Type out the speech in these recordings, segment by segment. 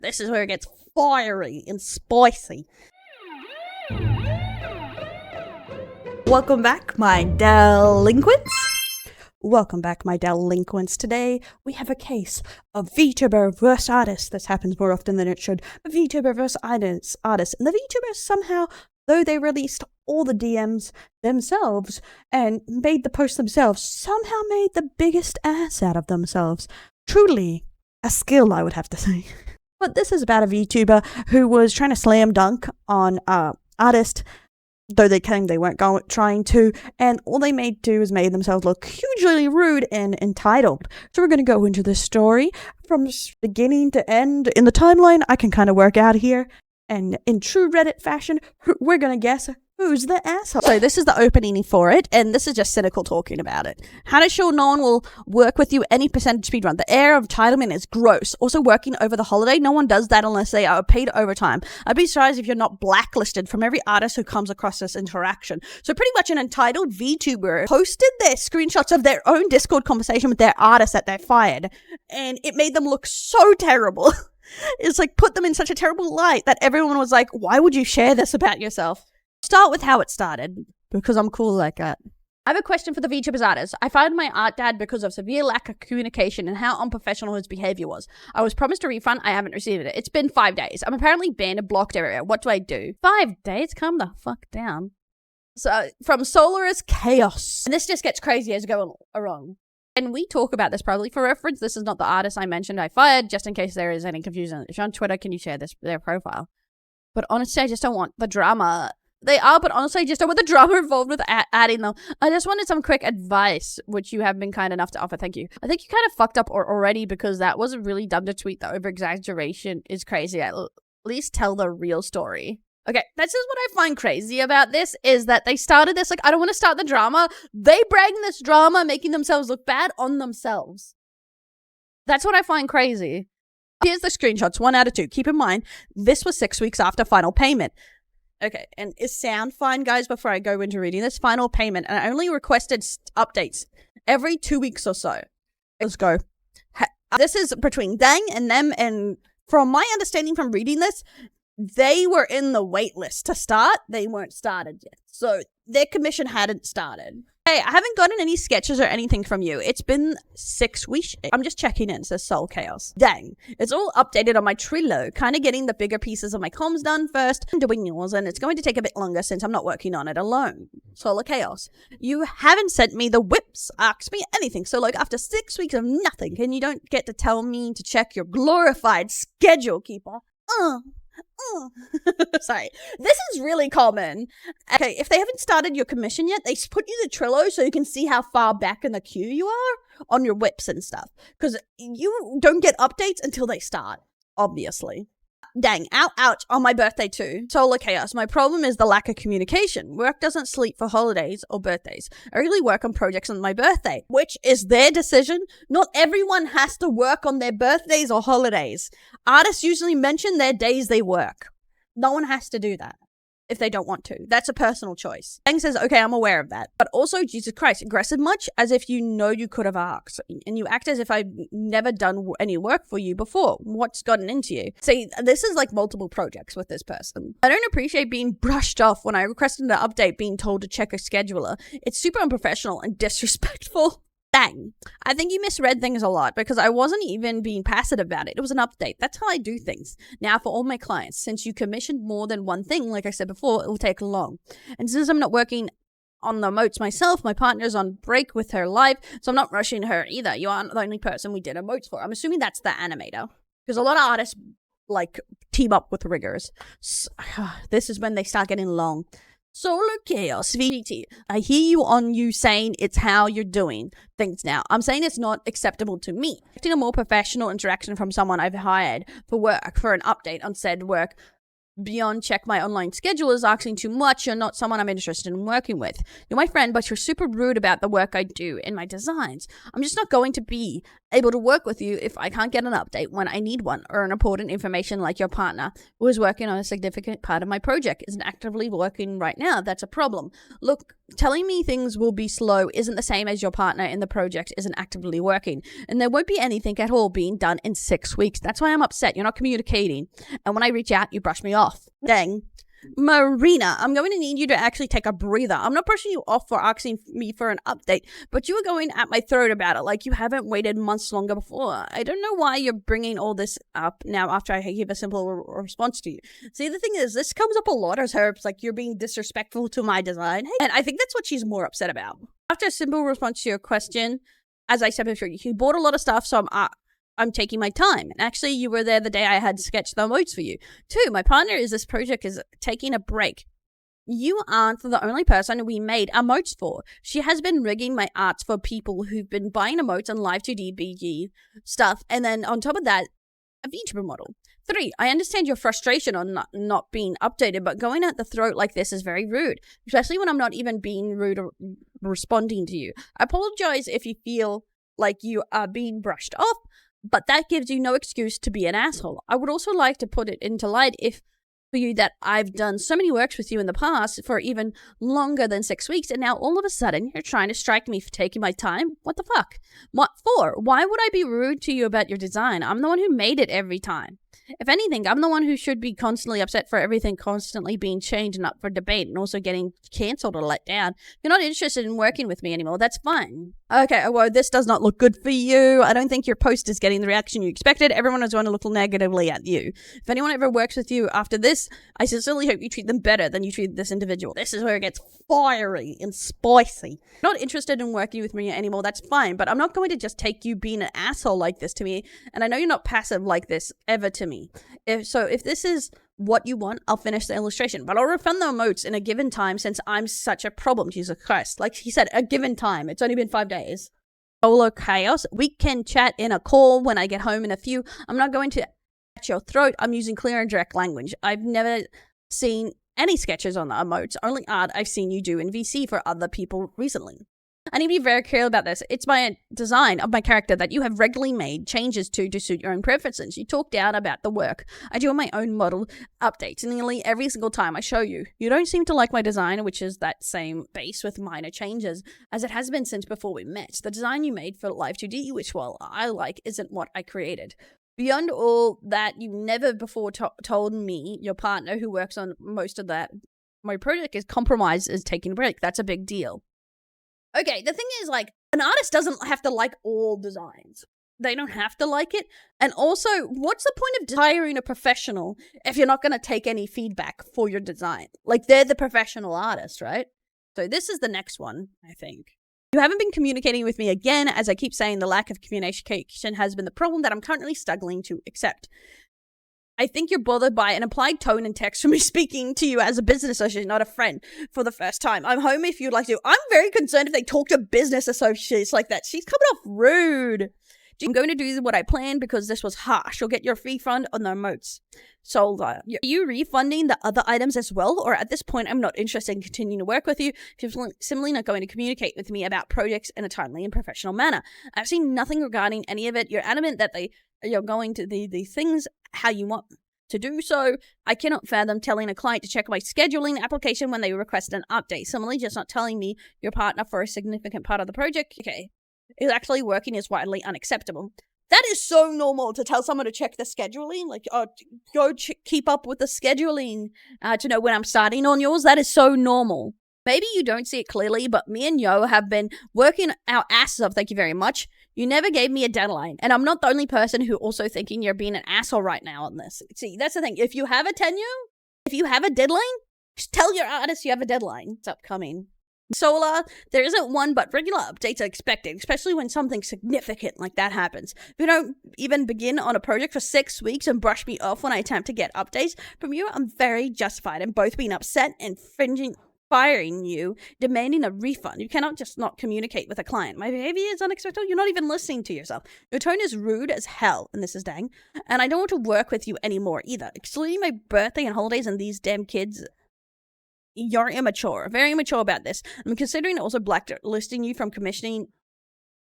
This is where it gets fiery and spicy. Welcome back, my delinquents. Welcome back, my delinquents. Today, we have a case of VTuber versus artist. This happens more often than it should. A VTuber versus artist. And the VTubers somehow, though they released all the DMs themselves and made the post themselves, somehow made the biggest ass out of themselves. Truly a skill, I would have to say. But this is about a VTuber who was trying to slam dunk on artist, though they claimed they weren't trying to, and all they made themselves look hugely rude and entitled. So we're going to go into this story from beginning to end. In the timeline, I can kind of work out here, and in true Reddit fashion, we're going to guess who's the asshole. So this is the opening for it, and this is just cynical talking about it. How to show no one will work with you any percentage speedrun. The air of entitlement is gross. Also, working over the holiday, no one does that unless they are paid overtime. I'd be surprised if you're not blacklisted from every artist who comes across this interaction. So pretty much an entitled VTuber posted their screenshots of their own Discord conversation with their artist that they fired, and it made them look so terrible. It's like put them in such a terrible light that everyone was like, why would you share this about yourself? Start with how it started, because I'm cool like that. I have a question for the VTubers artist. I fired my art dad because of severe lack of communication and how unprofessional his behavior was. I was promised a refund. I haven't received it. It's been 5 days. I'm apparently banned a blocked area. What do I do? 5 days? Calm the fuck down. So, from Solar's Chaos. And this just gets crazy as we go along. And we talk about this probably for reference. This is not the artist I mentioned I fired, just in case there is any confusion. If you're on Twitter, can you share their profile? But honestly, I just don't want the drama. They are, but honestly, I just don't want the drama involved with adding them. I just wanted some quick advice, which you have been kind enough to offer. Thank you. I think you kind of fucked up already, because that was really dumb to tweet. The over-exaggeration is crazy. At least tell the real story. Okay, that's just what I find crazy about this, is that they started this, like, I don't want to start the drama. They bring this drama, making themselves look bad on themselves. That's what I find crazy. Here's the screenshots, 1 out of 2. Keep in mind, this was 6 weeks after final payment. Okay, and is sound fine, guys, before I go into reading this? Final payment, and I only requested updates every 2 weeks or so. Let's go. This is between Dang and them, and from my understanding from reading this, they were in the wait list to start. They weren't started yet. So their commission hadn't started. Hey, I haven't gotten any sketches or anything from you. It's been 6 weeks. I'm just checking in. It says Soul Chaos. Dang. It's all updated on my Trello. Kind of getting the bigger pieces of my comms done first and doing yours, and it's going to take a bit longer since I'm not working on it alone. Solar Chaos. You haven't sent me the whips. Asked me anything. So, like, after 6 weeks of nothing, and you don't get to tell me to check your glorified schedule keeper. Sorry. This is really common. Okay, if they haven't started your commission yet, they put you the Trello so you can see how far back in the queue you are on your whips and stuff. Because you don't get updates until they start, obviously. Dang, ouch, on my birthday too. Solar Chaos. My problem is the lack of communication. Work doesn't sleep for holidays or birthdays. I really work on projects on my birthday, which is their decision. Not everyone has to work on their birthdays or holidays. Artists usually mention their days they work. No one has to do that if they don't want to. That's a personal choice. Dang says, okay, I'm aware of that. But also, Jesus Christ, aggressive much? As if you know you could have asked. And you act as if I've never done any work for you before. What's gotten into you? See, this is like multiple projects with this person. I don't appreciate being brushed off when I requested an update being told to check a scheduler. It's super unprofessional and disrespectful. Dang. I think you misread things a lot, because I wasn't even being passive about it. It was an update. That's how I do things. Now, for all my clients, since you commissioned more than one thing, like I said before, it will take long. And since I'm not working on the emotes myself, my partner's on break with her live, so I'm not rushing her either. You aren't the only person we did emotes for. I'm assuming that's the animator, because a lot of artists, like, team up with riggers. So, this is when they start getting long. Solar Chaos, VT. I hear you saying it's how you're doing things now. I'm saying it's not acceptable to me. Getting a more professional interaction from someone I've hired for work, for an update on said work, beyond check my online schedule is asking too much. You're not someone I'm interested in working with. You're my friend, but you're super rude about the work I do and my designs. I'm just not going to be able to work with you if I can't get an update when I need one, or an important information like your partner, who is working on a significant part of my project, isn't actively working right now. That's a problem. Look, telling me things will be slow isn't the same as your partner in the project isn't actively working. And there won't be anything at all being done in 6 weeks. That's why I'm upset. You're not communicating. And when I reach out, you brush me off. Dang. Marina, I'm going to need you to actually take a breather. I'm not brushing you off for asking me for an update, but you were going at my throat about it like you haven't waited months longer before. I don't know why you're bringing all this up now after I give a simple response to you. See, the thing is, this comes up a lot as her. It's like you're being disrespectful to my design. And I think that's what she's more upset about. After a simple response to your question, as I said before, you bought a lot of stuff, so I'm taking my time. And actually, you were there the day I had sketched the emotes for you. 2, my partner is this project is taking a break. You aren't the only person we made emotes for. She has been rigging my arts for people who've been buying emotes on live 2D BG stuff. And then on top of that, a VTuber model. 3, I understand your frustration on not being updated, but going at the throat like this is very rude, especially when I'm not even being rude or responding to you. I apologize if you feel like you are being brushed off, but that gives you no excuse to be an asshole. I would also like to put it into light for you that I've done so many works with you in the past for even longer than 6 weeks, and now all of a sudden you're trying to strike me for taking my time? What the fuck? What for? Why would I be rude to you about your design? I'm the one who made it every time. If anything, I'm the one who should be constantly upset for everything constantly being changed and up for debate and also getting cancelled or let down. If you're not interested in working with me anymore, that's fine. Okay, well, this does not look good for you. I don't think your post is getting the reaction you expected. Everyone is going to look negatively at you. If anyone ever works with you after this, I sincerely hope you treat them better than you treat this individual. This is where it gets fiery and spicy. Not interested in working with me anymore, that's fine, but I'm not going to just take you being an asshole like this to me, and I know you're not passive like this ever to me. If this is what you want, I'll finish the illustration, but I'll refund the emotes in a given time since I'm such a problem, Jesus Christ. Like he said, a given time. It's only been 5 days. Solo chaos. We can chat in a call when I get home in a few. I'm not going to at your throat. I'm using clear and direct language. I've never seen any sketches on the emotes, only art I've seen you do in VC for other people recently. I need to be very clear about this. It's my design of my character that you have regularly made changes to suit your own preferences. You talk down about the work I do on my own model updates nearly every single time I show you. You don't seem to like my design, which is that same base with minor changes, as it has been since before we met. The design you made for Live 2D, which, while I like, isn't what I created. Beyond all that, you never before told me your partner who works on most of that my project is compromised is taking a break. That's a big deal. Okay, the thing is, like, an artist doesn't have to like all designs. They don't have to like it. And also, what's the point of hiring a professional if you're not going to take any feedback for your design? Like, they're the professional artist, right? So this is the next one, I think. You haven't been communicating with me again. As I keep saying, the lack of communication has been the problem that I'm currently struggling to accept. I think you're bothered by an implied tone and text from me speaking to you as a business associate, not a friend, for the first time. I'm home if you'd like to. I'm very concerned if they talk to business associates like that. She's coming off rude. I'm going to do what I planned because this was harsh. You'll get your refund on the emotes. So, are you refunding the other items as well? Or at this point, I'm not interested in continuing to work with you. You're simply not going to communicate with me about projects in a timely and professional manner. I've seen nothing regarding any of it. You're adamant that you're going to these things how you want to do so. I cannot fathom telling a client to check my scheduling application when they request an update. Similarly, just not telling me your partner for a significant part of the project, is actually working is widely unacceptable. That is so normal to tell someone to check the scheduling, like, oh, go keep up with the scheduling to know when I'm starting on yours. That is so normal. Maybe you don't see it clearly, but me and Yo have been working our asses off, thank you very much. You never gave me a deadline, and I'm not the only person who also thinking you're being an asshole right now on this. See, that's the thing. If you have a tenure, if you have a deadline, just tell your artist you have a deadline. It's upcoming. Solar, there isn't one, but regular updates are expected, especially when something significant like that happens. If you don't even begin on a project for 6 weeks and brush me off when I attempt to get updates from you, I'm very justified in both being upset and firing you, demanding a refund. You cannot just not communicate with a client. My behavior is unacceptable. You're not even listening to yourself. Your tone is rude as hell, and this is dang. And I don't want to work with you anymore either. Excluding my birthday and holidays and these damn kids, you're immature. Very immature about this. I'm considering also blacklisting you from commissioning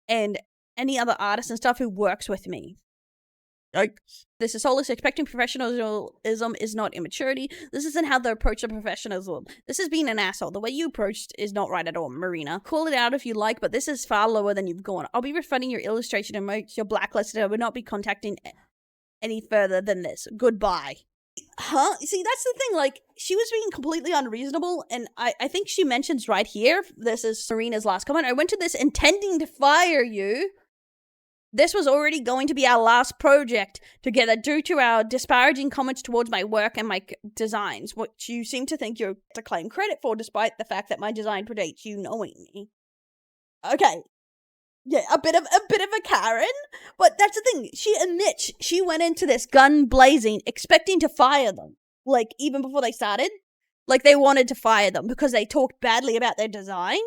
and any other artist and stuff who works with me. Yikes. This is soulless. Expecting professionalism is not immaturity. This isn't how they approach the professionalism. This is being an asshole. The way you approached is not right at all, Marina. Call it out if you like, but this is far lower than you've gone. I'll be refunding your illustration and make your blacklisted. I will not be contacting any further than this. Goodbye. Huh? See, that's the thing, like, she was being completely unreasonable, and I think she mentions right here, this is Serena's last comment, I went to this intending to fire you. This was already going to be our last project together due to our disparaging comments towards my work and my designs, which you seem to think you're to claim credit for, despite the fact that my design predates you knowing me. Okay. Yeah, a bit of a Karen, but that's the thing. She admits she went into this gun blazing, expecting to fire them. Like, even before they started. Like, they wanted to fire them because they talked badly about their design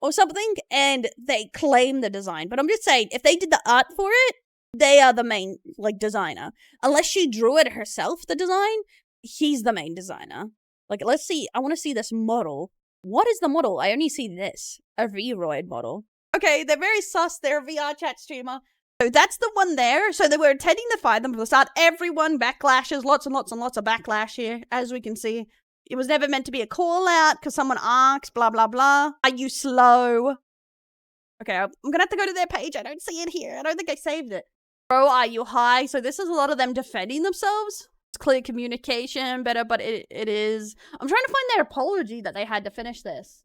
or something, and they claim the design. But I'm just saying, if they did the art for it, they are the main, like, designer. Unless she drew it herself, the design, he's the main designer. Like, let's see. I want to see this model. What is the model? I only see this. A V-Roid model. Okay, they're very sus. They're a VR chat streamer. So that's the one there. So they were intending to fire them from the start. Everyone backlashes. Lots and lots and lots of backlash here, as we can see. It was never meant to be a call out because someone asked, blah, blah, blah. Are you slow? Okay, I'm going to have to go to their page. I don't see it here. I don't think I saved it. Bro, are you high? So this is a lot of them defending themselves. It's clear communication, better, but it is. I'm trying to find their apology that they had to finish this.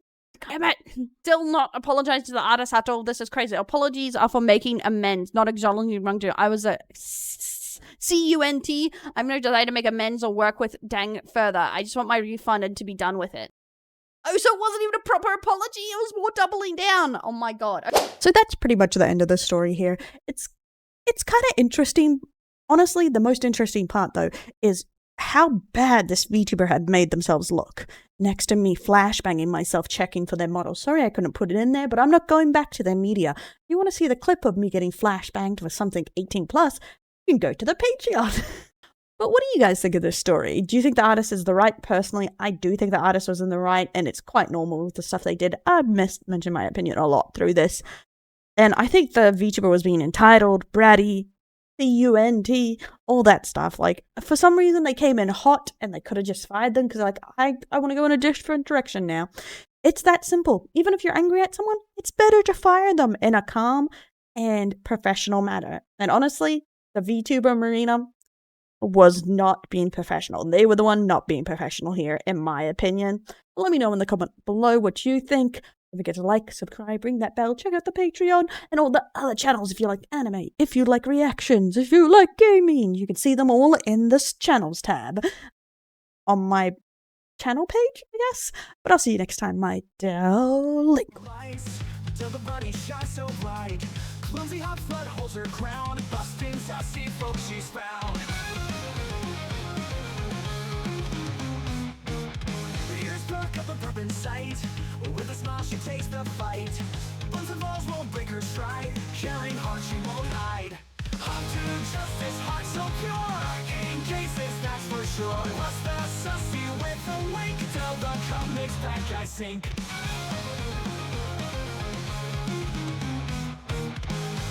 Damn it. Still not apologize to the artist at all. This is crazy. Apologies are for making amends, not acknowledging wrongdoing. I was a C-U-N-T. I'm no desire to make amends or work with dang further. I just want my refund and to be done with it. Oh, so it wasn't even a proper apology. It was more doubling down. Oh my god. So that's pretty much the end of the story here. It's kind of interesting. Honestly, the most interesting part, though, is how bad this VTuber had made themselves look. Next to me flashbanging myself checking for their model. Sorry I couldn't put it in there, but I'm not going back to their media. If you want to see the clip of me getting flashbanged for something 18 plus, you can go to the Patreon. But what do you guys think of this story? Do you think the artist is the right? Personally, I do think the artist was in the right, and it's quite normal with the stuff they did. I've mentioned my opinion a lot through this. And I think the VTuber was being entitled, bratty, C-U-N-T, all that stuff. Like, for some reason, they came in hot, and they could have just fired them, because, like, I want to go in a different direction now. It's that simple. Even if you're angry at someone, it's better to fire them in a calm and professional manner. And honestly, the VTuber Marina was not being professional. They were the one not being professional here, in my opinion. Let me know in the comment below what you think. Don't forget to like, subscribe, ring that bell, check out the Patreon, and all the other channels if you like anime, if you like reactions, if you like gaming. You can see them all in this channels tab on my channel page, I guess. But I'll see you next time, my delinquents. Till the bunny shines so bright. Clumsy hot flood holds her crown, busting sassy folks she's found. Ears perk up a bourbon sight. With a smile she takes the fight. Buns and balls won't break her stride. Caring heart she won't hide. Hot to justice, heart so pure. In cases, that's for sure. Plus the sussy with a wink. Till the comics bad guys sink.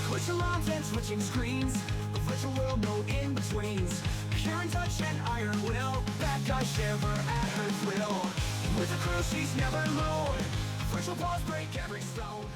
Twitch alarms and switching screens. A virtual world, no in-betweens. Pure in touch and iron will. Bad guys shiver at her thrill. With a crew she's never alone. Virtual balls break every stone.